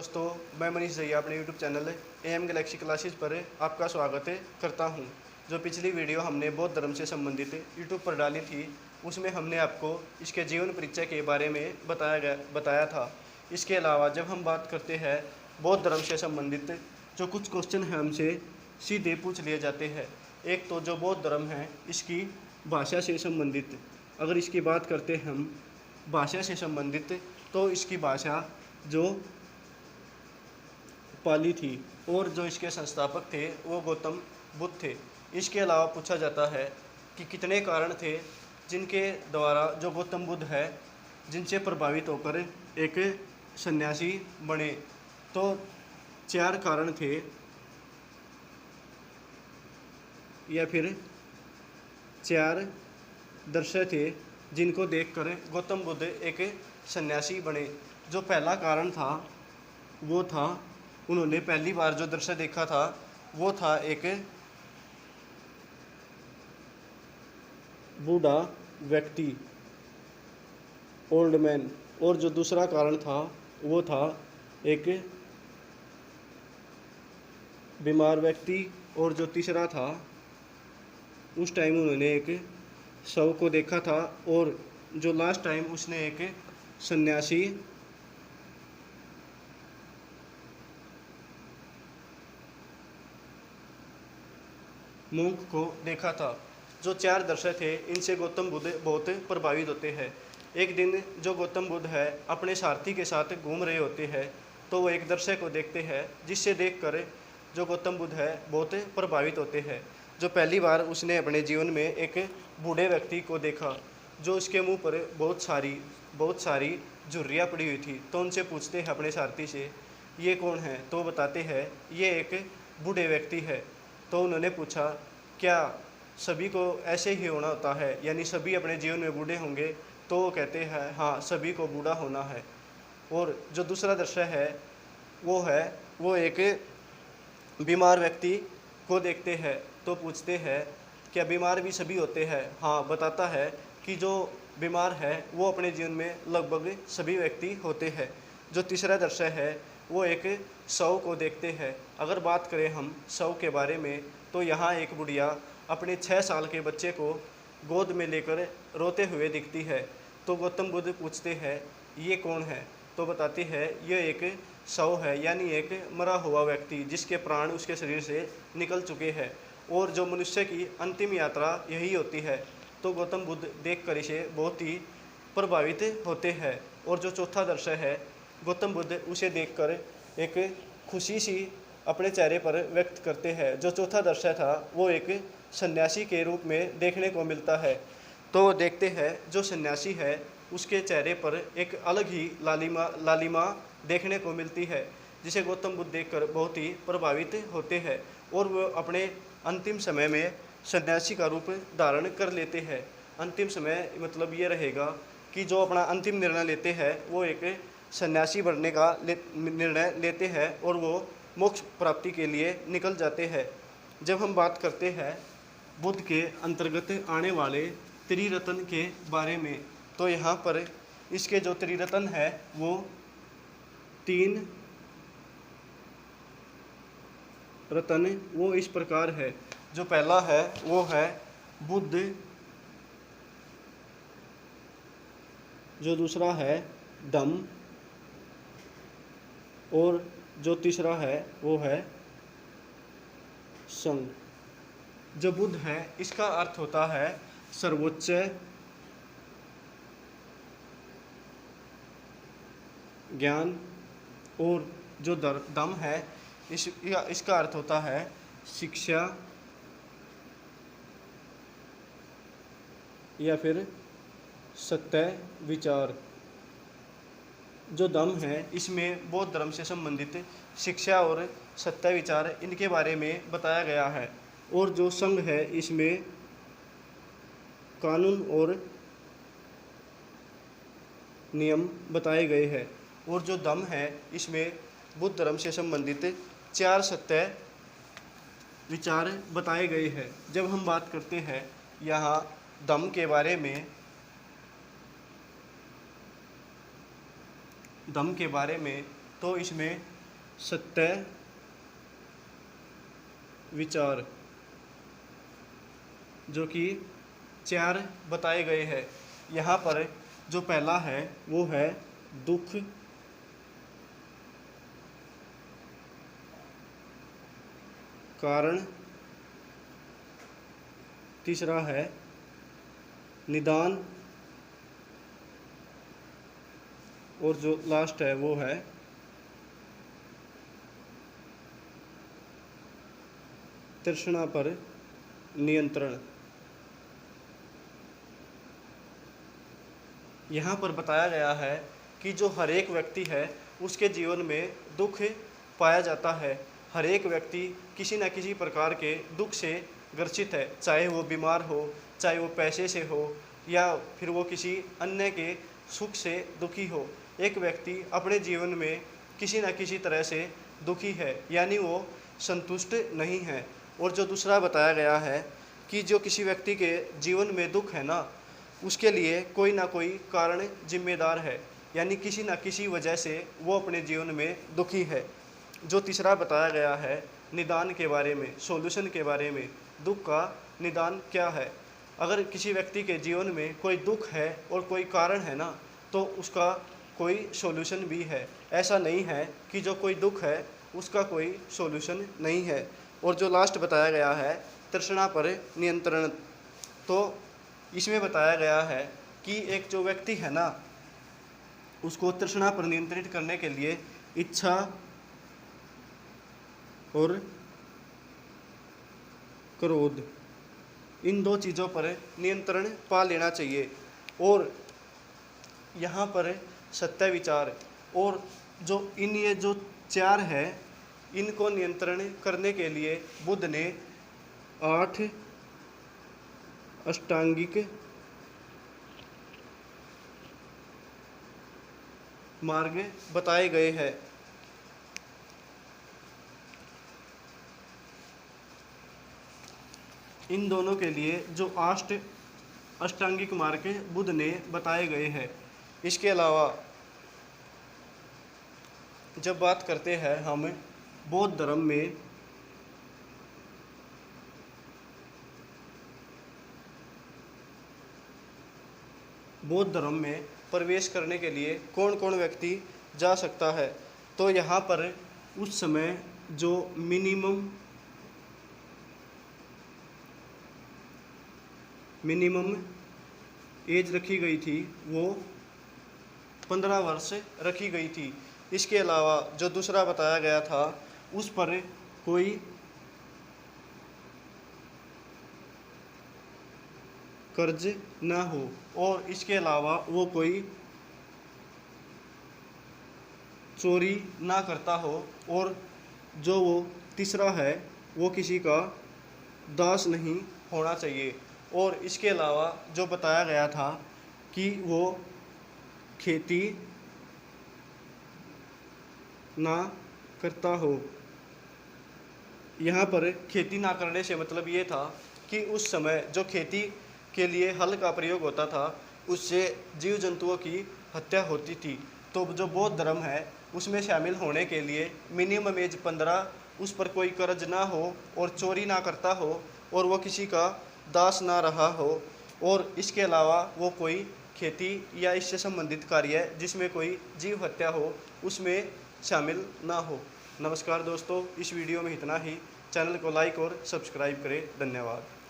दोस्तों, मैं मनीष जैया अपने YouTube channel M Galaxy Classes पर आपका स्वागत करता हूं। जो पिछली वीडियो हमने बौद्ध धर्म से संबंधित यूट्यूब पर डाली थी, उसमें हमने आपको इसके जीवन परिचय के बारे में बताया था। इसके अलावा जब हम बात करते हैं बौद्ध धर्म से संबंधित, जो कुछ क्वेश्चन हैं हमसे सीधे पूछ लिए जाते हैं। एक तो जो बौद्ध धर्म है इसकी भाषा से संबंधित, अगर इसकी बात करते हैं हम भाषा से संबंधित, तो इसकी भाषा जो पाली थी और जो इसके संस्थापक थे वो गौतम बुद्ध थे। इसके अलावा पूछा जाता है कि कितने कारण थे जिनके द्वारा जो गौतम बुद्ध है जिनसे प्रभावित होकर एक सन्यासी बने। तो 4 कारण थे या फिर 4 दर्शय थे जिनको देखकर गौतम बुद्ध एक सन्यासी बने। जो पहला कारण था वो था, उन्होंने पहली बार जो दृश्य देखा था वो था एक बूढ़ा व्यक्ति, ओल्ड मैन। और जो दूसरा कारण था वो था एक बीमार व्यक्ति। और जो तीसरा था, उस टाइम उन्होंने एक शव को देखा था। और जो लास्ट टाइम उसने एक सन्यासी मूंग को देखा था। जो 4 दर्शय थे इनसे गौतम बुद्ध बहुत प्रभावित होते हैं। एक दिन जो गौतम बुद्ध है अपने सारथी के साथ घूम रहे होते हैं, तो वो एक दर्शय को देखते हैं जिससे देखकर जो गौतम बुद्ध है बहुत प्रभावित होते हैं। जो पहली बार उसने अपने जीवन में एक बूढ़े व्यक्ति को देखा, जो उसके मुंह पर बहुत सारी झुर्रियाँ पड़ी हुई थी। तो उनसे पूछते हैं अपने सारथी से, ये कौन है? तो बताते हैं ये एक बूढ़े व्यक्ति है। तो उन्होंने पूछा, क्या सभी को ऐसे ही होना होता है, यानी सभी अपने जीवन में बूढ़े होंगे? तो वो कहते हैं हाँ, सभी को बूढ़ा होना है। और जो दूसरा दृश्य है वो एक बीमार व्यक्ति को देखते हैं। तो पूछते हैं क्या बीमार भी सभी होते हैं? हाँ, बताता है कि जो बीमार है वो अपने जीवन में लगभग सभी व्यक्ति होते हैं। जो तीसरा दृश्य है वो एक शव को देखते हैं। अगर बात करें हम शव के बारे में, तो यहाँ एक बुढ़िया अपने 6 साल के बच्चे को गोद में लेकर रोते हुए दिखती है। तो गौतम बुद्ध पूछते हैं ये कौन है? तो बताती है ये एक शव है, यानी एक मरा हुआ व्यक्ति जिसके प्राण उसके शरीर से निकल चुके हैं। और जो मनुष्य की अंतिम यात्रा यही होती है। तो गौतम बुद्ध देखकर इसे बहुत ही प्रभावित होते हैं। और जो चौथा दृश्य है, गौतम बुद्ध उसे देखकर एक खुशी सी अपने चेहरे पर व्यक्त करते हैं। जो चौथा दृश्य था वो एक सन्यासी के रूप में देखने को मिलता है। तो देखते हैं जो सन्यासी है उसके चेहरे पर एक अलग ही लालिमा देखने को मिलती है, जिसे गौतम बुद्ध देखकर बहुत ही प्रभावित होते हैं। और वो अपने अंतिम समय में सन्यासी का रूप धारण कर लेते हैं। अंतिम समय मतलब ये रहेगा कि जो अपना अंतिम निर्णय लेते हैं वो एक सन्यासी बनने का निर्णय लेते हैं और वो मोक्ष प्राप्ति के लिए निकल जाते हैं। जब हम बात करते हैं बुद्ध के अंतर्गत आने वाले त्रिरत्न के बारे में, तो यहाँ पर इसके जो त्रिरत्न है वो 3 रत्न वो इस प्रकार है। जो पहला है वो है बुद्ध, जो दूसरा है धम्म, और जो तीसरा है वो है संघ। जो बुद्ध है इसका अर्थ होता है सर्वोच्च, ज्ञान। और जो धम्म है इसका अर्थ होता है शिक्षा या फिर सत्य विचार। जो धम्म है इसमें बौद्ध धर्म से संबंधित शिक्षा और सत्य विचार इनके बारे में बताया गया है। और जो संघ है इसमें कानून और नियम बताए गए हैं। और जो धम्म है इसमें बुद्ध धर्म से संबंधित 4 सत्य विचार बताए गए हैं। जब हम बात करते हैं यहाँ धम्म के बारे में, धम्म के बारे में, तो इसमें सत्य विचार जो कि 4 बताए गए हैं। यहाँ पर जो पहला है वो है दुख, कारण, तीसरा है निदान, और जो लास्ट है वो है तृष्णा पर नियंत्रण। यहाँ पर बताया गया है कि जो हर एक व्यक्ति है उसके जीवन में दुख पाया जाता है। हर एक व्यक्ति किसी न किसी प्रकार के दुख से ग्रसित है, चाहे वो बीमार हो, चाहे वो पैसे से हो, या फिर वो किसी अन्य के सुख से दुखी हो। एक व्यक्ति अपने जीवन में किसी न किसी तरह से दुखी है, यानी वो संतुष्ट नहीं है। और जो दूसरा बताया गया है कि जो किसी व्यक्ति के जीवन में दुख है ना, उसके लिए कोई ना कोई कारण जिम्मेदार है, यानी किसी न किसी वजह से वो अपने जीवन में दुखी है। जो तीसरा बताया गया है निदान के बारे में, सॉल्यूशन के बारे में, दुख का निदान क्या है। अगर किसी व्यक्ति के जीवन में कोई दुख है और कोई कारण है ना, तो उसका कोई सॉल्यूशन भी है। ऐसा नहीं है कि जो कोई दुख है उसका कोई सॉल्यूशन नहीं है। और जो लास्ट बताया गया है तृष्णा पर नियंत्रण, तो इसमें बताया गया है कि एक जो व्यक्ति है ना, उसको तृष्णा पर नियंत्रित करने के लिए इच्छा और क्रोध, इन 2 चीज़ों पर नियंत्रण पा लेना चाहिए। और यहाँ पर सत्य विचार और ये जो 4 है, इनको नियंत्रण करने के लिए बुद्ध ने 8 अष्टांगिक मार्ग बताए गए हैं। इन दोनों के लिए जो 8 अष्टांगिक मार्ग बुद्ध ने बताए गए हैं। इसके अलावा जब बात करते हैं हम बौद्ध धर्म में, बौद्ध धर्म में प्रवेश करने के लिए कौन कौन व्यक्ति जा सकता है, तो यहाँ पर उस समय जो मिनिमम एज रखी गई थी वो 15 वर्ष रखी गई थी। इसके अलावा जो दूसरा बताया गया था उस पर कोई कर्ज ना हो, और इसके अलावा वो कोई चोरी ना करता हो, और जो वो तीसरा है वो किसी का दास नहीं होना चाहिए। और इसके अलावा जो बताया गया था कि वो खेती ना करता हो। यहाँ पर खेती ना करने से मतलब ये था कि उस समय जो खेती के लिए हल का प्रयोग होता था उससे जीव जंतुओं की हत्या होती थी। तो जो बौद्ध धर्म है उसमें शामिल होने के लिए मिनिमम एज 15, उस पर कोई कर्ज ना हो और चोरी ना करता हो, और वो किसी का दास ना रहा हो, और इसके अलावा वो कोई खेती या इससे संबंधित कार्य जिसमें कोई जीव हत्या हो उसमें शामिल ना हो। नमस्कार दोस्तों, इस वीडियो में इतना ही। चैनल को लाइक और सब्सक्राइब करें। धन्यवाद।